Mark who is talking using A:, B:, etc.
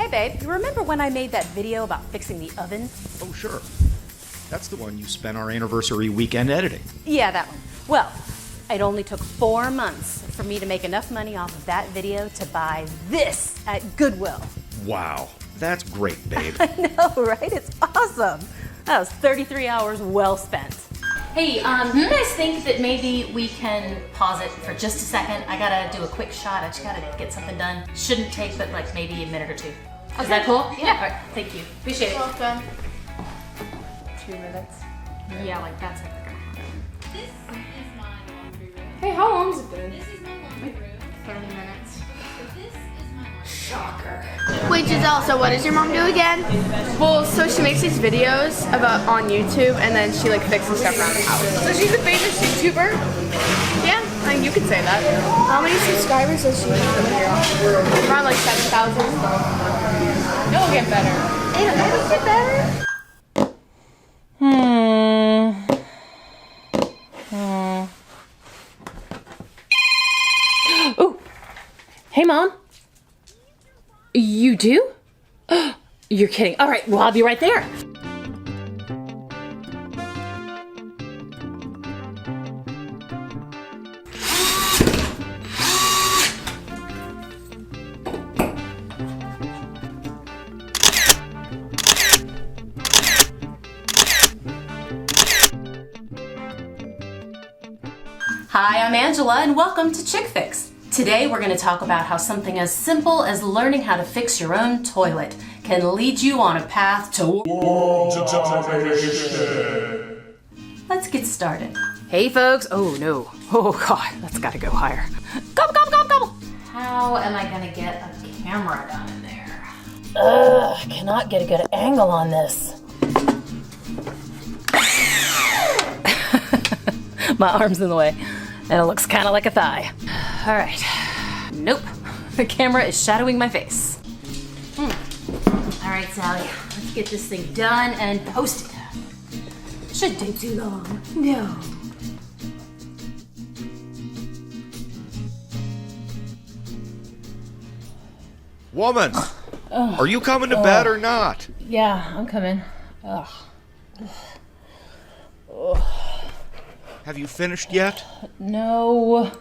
A: Hey babe, you remember when I made that video about fixing the oven?
B: Oh, sure. That's the one you spent our anniversary weekend editing.
A: Yeah, that one. Well, it only took 4 months for me to make enough money off of that video to buy this at Goodwill.
B: Wow, that's great, babe.
A: I know, right? It's awesome. That was 33 hours well spent. Hey, do you guys think that maybe we can pause it for just a second? I gotta do a quick shot. I just gotta get something done. Shouldn't take but like maybe a minute or two. Okay. Is that cool? Yeah. All right, thank you. Appreciate it.
C: Welcome.
A: 2 minutes.
C: Yeah, like that's like gonna happen.
D: This is my laundry room.
C: Hey, how long's it been?
D: This is my laundry room.
C: 30 minutes.
D: So this is my laundry
C: Shocker.
E: Wait, Giselle, so what does your mom do again?
C: Well, so she makes these videos about on YouTube, and then she like fixes stuff around the house. So she's a famous YouTuber. Yeah, I mean, you could say that.
E: How many subscribers does she have?
C: Around like 7,000. It'll get better.
E: It'll get better?
A: Ooh. Hey, Mom. You do? You're kidding. All right, well, I'll be right there. Hi, I'm Angela, and welcome to ChickFix. Today we're going to talk about how something as simple as learning how to fix your own toilet can lead you on a path to world domination. Let's get started. Hey folks, oh no, oh god, that's gotta go higher. Gobble, gobble, gobble, gobble. How am I gonna get a camera down in there? Ugh, cannot get a good angle on this. My arm's in the way, and it looks kind of like a thigh. All right. Nope. The camera is shadowing my face. All right, Sally. Let's get this thing done and posted. Shouldn't take too long. No.
B: Woman, are you coming to bed or not?
A: Yeah, I'm coming. Ugh.
B: Have you finished yet?
A: No.